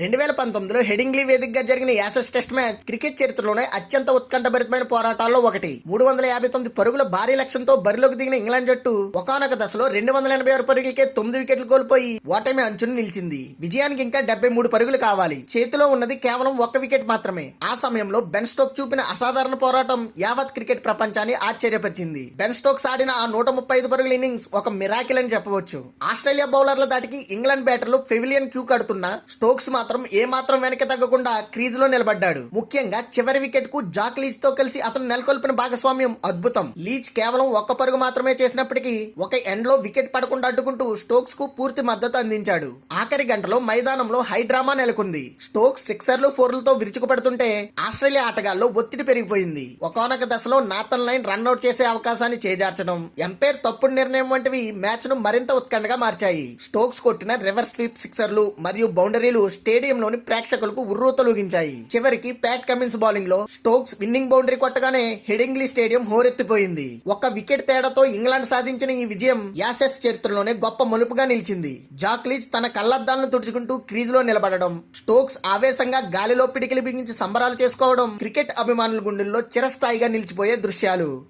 2019లో Headingley వేదికగా జరిగిన యాసెస్ test match cricket చరిత్రలోనే అత్యంత ఉత్కంఠభరితమైన పోరాటాల్లో ఒకటి. 359 పరుగుల భారీ లక్ష్యంతో బరిలోకి దిగిన ఇంగ్లాండ్ జట్టు ఒకానొక దశలో 286 పరుగులకే 9 వికెట్లు కోల్పోయి ఓటమి అంచున నిలిచింది. విజయానికి ఇంకా 73 పరుగులు కావాలి. చేతిలో ఉన్నది కేవలం 1 వికెట్ మాత్రమే. ఆ సమయంలో బెన్ స్టోక్స్ చూపిన అసాధారణ పోరాటం యావత్ క్రికెట్ ప్రపంచాన్ని ఆశ్చర్యపరిచింది. బెన్ స్టోక్స్ ఆడిన ఆ 135 పరుగుల ఇన్నింగ్స్ ఒక మిరాకిల్ అని చెప్పవచ్చు. ఆస్ట్రేలియా బౌలర్ల దాటికి ఇంగ్లాండ్ బ్యాటర్లు పెవిలియన్ క్యూ కడుతున్నా స్టోక్స్ ఏమాత్రం వెనక్కి తగ్గకుండా క్రీజ్ లో నిలబడ్డాడు. ముఖ్యంగా చివరి వికెట్ కు జాక్ లీచ్ తో కలిసి అతను నెలకొల్పిన భాగస్వామ్యం అద్భుతం. లీచ్ కేవలం 1 పరుగు మాత్రమే చేసినప్పటికీ ఒక ఎండ్ లో వికెట్ పడకుండా అడ్డుకుంటూ స్టోక్స్ కు పూర్తి మద్దతు అందించాడు. ఆఖరి గంటలో మైదానంలో హై డ్రామా నెలకొంది. స్టోక్స్ సిక్సర్లు ఫోర్లతో విరుచుకుపడుతుంటే ఆస్ట్రేలియా ఆటగాల్లో ఒత్తిడి పెరిగిపోయింది. ఒకానొక దశలో నాథన్ లైన్ రన్అట్ చేసే అవకాశాన్ని చేజార్చడం, ఎంపైర్ తప్పుడు నిర్ణయం వంటివి మ్యాచ్ ను మరింత ఉత్కంఠగా మార్చాయి. స్టోక్స్ కొట్టిన రివర్స్ స్వీప్ సిక్సర్లు మరియు బౌండరీలు స్టేడియంలోని ప్రేక్షకులకు ఉర్రూతలూగించాయి. చివరికి ప్యాట్ కమిన్స్ బౌలింగ్ లో స్టోక్స్ విన్నింగ్ బౌండరీ కొట్టగానే హెడింగ్లీ స్టేడియం హోరెత్తిపోయింది. 1 వికెట్ తేడాతో ఇంగ్లాండ్ సాధించిన ఈ విజయం యాసెస్ చరిత్రలోనే గొప్ప మలుపుగా నిలిచింది. జాక్ లీచ్ తన కళ్లద్దాలను తుడుచుకుంటూ క్రీజ్ లో నిలబడడం, స్టోక్స్ ఆవేశంగా గాలిలో పిడికిలి బిగించి సంబరాలు చేసుకోవడం క్రికెట్ అభిమానుల గుండెల్లో చిరస్థాయిగా నిలిచిపోయే దృశ్యాలు.